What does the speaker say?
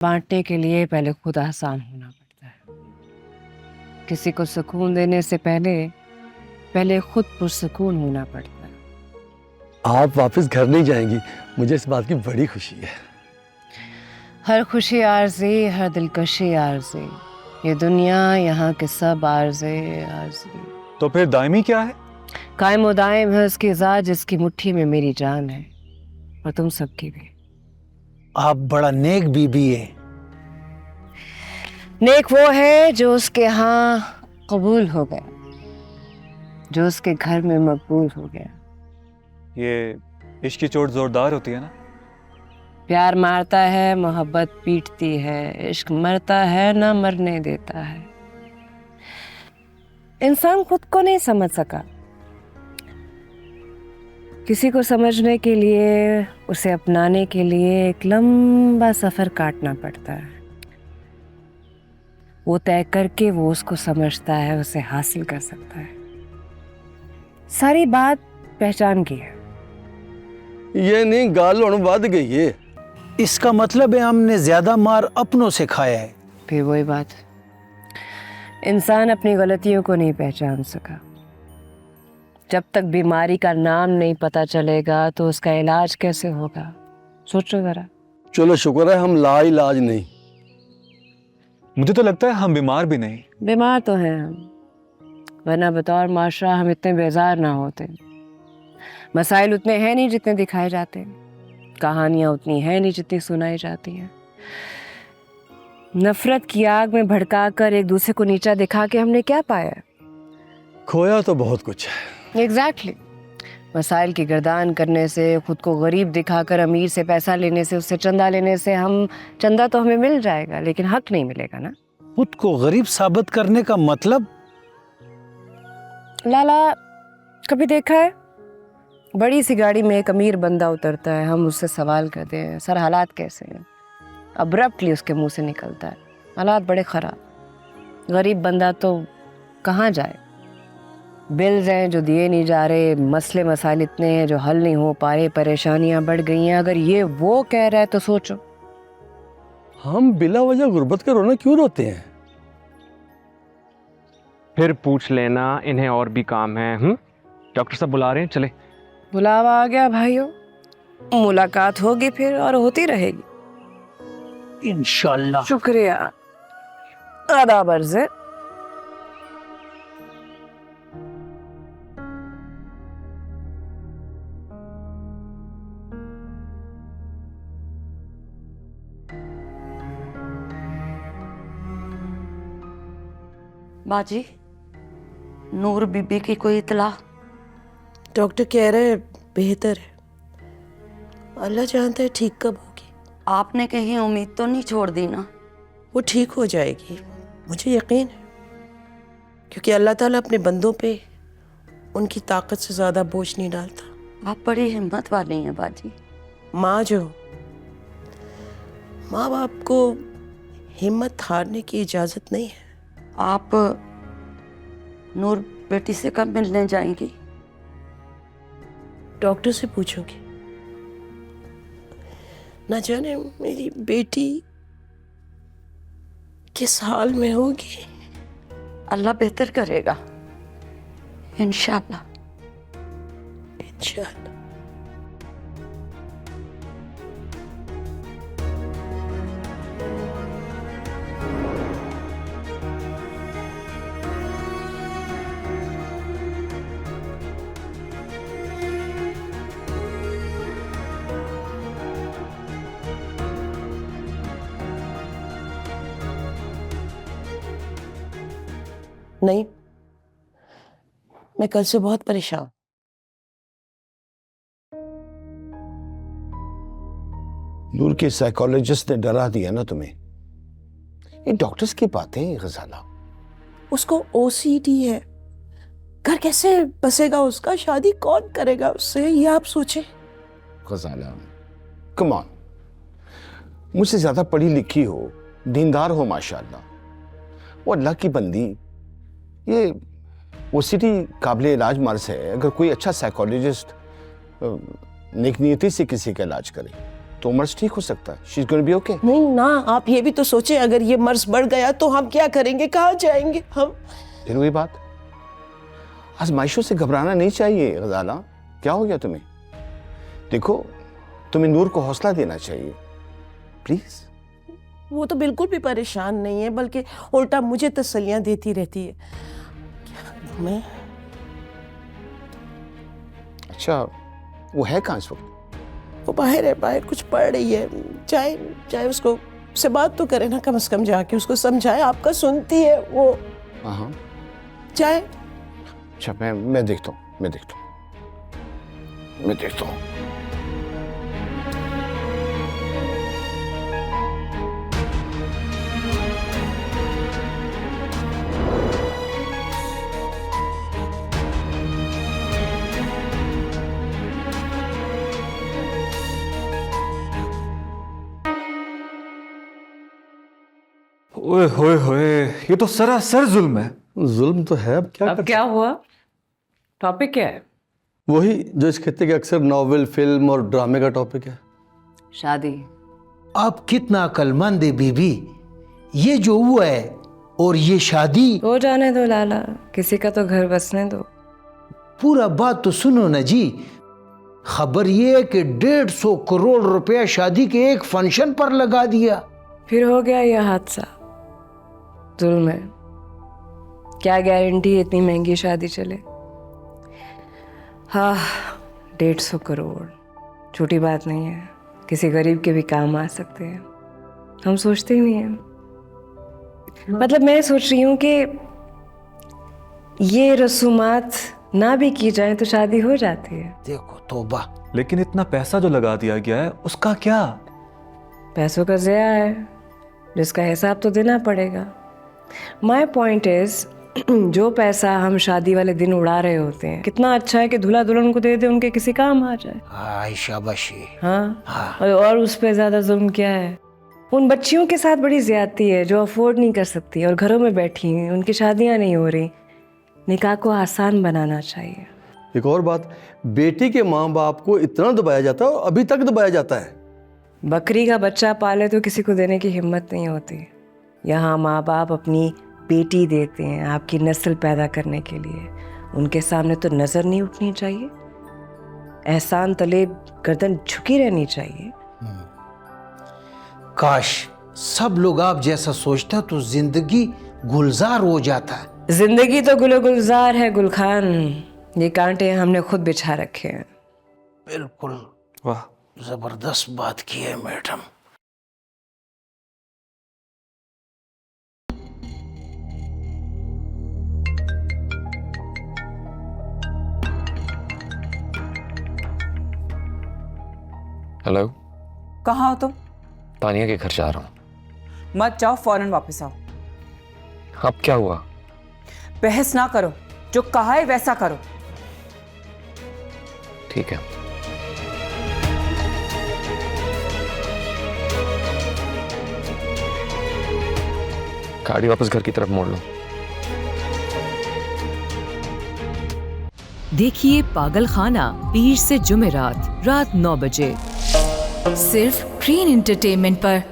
बांटने के लिए पहले खुद आसान होना पड़ता है। किसी को सुकून देने से पहले पहले खुद पुरसुकून होना पड़ता है। आप वापस घर नहीं जाएंगी, मुझे इस बात की बड़ी खुशी है। हर खुशी आरज़ी, हर दिलकशी आरज़ी, ये दुनिया यहाँ के सब आरज़े आरज़ी। तो फिर दायमी क्या है? कायम व दायम है उसकी ज़ात जिसकी मुट्ठी में मेरी जान है, और तुम सबकी भी। आप बड़ा नेक बीबी है। नेक वो है जो उसके यहाँ कबूल हो गया, जो उसके घर में मकबूल हो गया। ये इश्क की चोट जोरदार होती है ना? प्यार मारता है, मोहब्बत पीटती है, इश्क मरता है ना मरने देता है। इंसान खुद को नहीं समझ सका, किसी को समझने के लिए, उसे अपनाने के लिए एक लंबा सफर काटना पड़ता है। वो तय करके वो उसको समझता है, उसे हासिल कर सकता है। सारी बात पहचान की है। ये नहीं, गाल हुण वध गई है। इसका मतलब है हमने ज्यादा मार अपनों से खाया है। फिर वही बात, इंसान अपनी गलतियों को नहीं पहचान सका। जब तक बीमारी का नाम नहीं पता चलेगा तो उसका इलाज कैसे होगा, सोचो जरा। चलो शुक्र है हम लाइलाज नहीं। मुझे तो लगता है हम बीमार भी नहीं। बीमार तो हैं हम, वरना बतौर माशरा हम इतने बेजार ना होते। मसाइल उतने हैं नहीं जितने दिखाए जाते, कहानियां उतनी हैं नहीं जितनी सुनाई जाती हैं। नफरत की आग में भड़काकर एक दूसरे को नीचा दिखा के हमने क्या पाया? खोया तो बहुत कुछ है। एग्जैक्टली। मसाइल की गर्दान करने से, खुद को गरीब दिखाकर अमीर से पैसा लेने से, उससे चंदा लेने से हम चंदा तो हमें मिल जाएगा लेकिन हक नहीं मिलेगा ना। खुद को गरीब साबित करने का मतलब? लाला, कभी देखा है बड़ी सी गाड़ी में एक अमीर बंदा उतरता है, हम उससे सवाल करते हैं सर हालात कैसे हैं, अब्रप्टली उसके मुंह से निकलता है हालात बड़े ख़राब। गरीब बंदा तो कहाँ जाए, बिल्स हैं जो दिए नहीं जा रहे, मसले मसाइल इतने हैं जो हल नहीं हो पा रहे, परेशानियां बढ़ गई हैं। अगर ये वो कह रहा है तो सोचो। हम बिला वजह गुर्बत का रोना क्यों रोते हैं? फिर पूछ लेना, इन्हें और भी काम है। डॉक्टर साहब बुला रहे हैं, चले। बुलावा आ गया भाइयों, मुलाकात होगी फिर और होती रहेगी इंशाल्लाह। शुक्रिया, आदाब अर्ज़ है। बाजी, नूर बीबी की कोई इतला? डॉक्टर कह रहे हैं बेहतर है, अल्लाह जानता है ठीक कब होगी। आपने कहीं उम्मीद तो नहीं छोड़ दी ना? वो ठीक हो जाएगी, मुझे यकीन है, क्योंकि अल्लाह ताला अपने बंदों पे उनकी ताकत से ज़्यादा बोझ नहीं डालता। आप बड़ी हिम्मत वाली हैं बाजी। माँ जो, माँ बाप को हिम्मत हारने की इजाज़त नहीं है। आप नूर बेटी से कब मिलने जाएंगी? डॉक्टर से पूछूंगी, ना जाने मेरी बेटी किस हाल में होगी। अल्लाह बेहतर करेगा इंशाल्लाह। इंशाल्लाह। नहीं, मैं कल से बहुत परेशान। नूर के साइकोलॉजिस्ट ने डरा दिया ना तुम्हें। ये डॉक्टर्स की बातें गजाला। उसको ओसीडी है, घर कैसे बसेगा उसका, शादी कौन करेगा उससे, ये आप सोचें। गजाला, कम ऑन, मुझसे ज्यादा पढ़ी लिखी हो, दीनदार हो माशाल्लाह, वो अल्लाह की बंदी। ये ओसीडी काबिल इलाज मर्ज है, अगर कोई अच्छा साइकोलॉजिस्ट नेक नियति से किसी का इलाज करे। तो मर्ज ठीक हो सकता है। She is going be okay. नहीं ना, आप ये भी तो सोचें, अगर ये मर्ज बढ़ गया तो हम क्या करेंगे, कहाँ जाएंगे हम? फिर वही बात, आजमाइशों से घबराना नहीं चाहिए। गजाला, क्या हो गया तुम्हें? देखो, तुम्हें नूर को हौसला देना चाहिए, प्लीज। वो तो बिल्कुल भी परेशान नहीं है, बल्कि उल्टा मुझे तसल्लियां देती रहती है। क्या मैं? अच्छा, वो है कहाँ इस वक्त? वो बाहर है, बाहर कुछ पढ़ रही है। चाहे उसको से बात तो करे ना, कम से कम जाके उसको समझाए। आपका सुनती है वो? हाँ। चाहे अच्छा, मैं देखता हूँ, मैं देखता हूँ। ओए होए होए, ये तो सरासर जुल्म है। जुल्म तो है, अब क्या अब क्या हुआ? टॉपिक क्या है? वही जो इस खित्ते के अक्सर नॉवेल, फिल्म और ड्रामे का टॉपिक है। शादी। आप कितना अक्लमंद है बीबी, ये जो हुआ है और ये शादी। हो जाने दो लाला, किसी का तो घर बसने दो। पूरा बात तो सुनो ना जी। खबर ये है कि 150 करोड़ रुपया शादी के एक फंक्शन पर लगा दिया। फिर हो गया यह हादसा। जुल्म है। क्या गारंटी है इतनी महंगी शादी चले? हाँ, 150 करोड़ छोटी बात नहीं है, किसी गरीब के भी काम आ सकते हैं। हम सोचते ही नहीं हैं। मतलब मैं सोच रही हूँ कि ये रसूमात ना भी की जाए तो शादी हो जाती है। देखो तौबा। लेकिन इतना पैसा जो लगा दिया गया है, उसका क्या? पैसों का ज़या है, जिसका हिसाब तो देना पड़ेगा। माई पॉइंट इज, जो पैसा हम शादी वाले दिन उड़ा रहे होते हैं, कितना अच्छा है कि दूल्हा दुल्हन को दे दे, उनके किसी काम आ जाए। हाय शाबाशी। हाँ, और उस पे ज़्यादा जुल्म क्या है? उन बच्चियों के साथ बड़ी ज्यादती है जो अफोर्ड नहीं कर सकती और घरों में बैठी हैं, उनकी शादियाँ नहीं हो रही। निकाह को आसान बनाना चाहिए। एक और बात, बेटी के माँ बाप को इतना दबाया जाता है और अभी तक दबाया जाता है। बकरी का बच्चा पाले तो किसी को देने की हिम्मत नहीं होती। यहाँ माँ बाप अपनी बेटी देते हैं आपकी नस्ल पैदा करने के लिए। उनके सामने तो नज़र नहीं उठनी चाहिए, एहसान तले गर्दन झुकी रहनी चाहिए। काश सब लोग आप जैसा सोचता तो जिंदगी गुलजार हो जाता। जिंदगी तो गुलो गुलजार है गुलखान, ये कांटे हमने खुद बिछा रखे हैं। बिल्कुल वाह, जबरदस्त बात की है मैडम। हेलो, कहाँ हो तुम? तानिया के घर जा रहा हूँ। मत जाओ, फौरन वापस आओ। अब क्या हुआ? बहस ना करो, जो कहा है वैसा करो। ठीक है। गाड़ी वापस घर की तरफ मोड़ लो। देखिए पागल खाना पीर से जुमेरात रात 9 बजे सिर्फ ग्रीन एंटरटेनमेंट पर।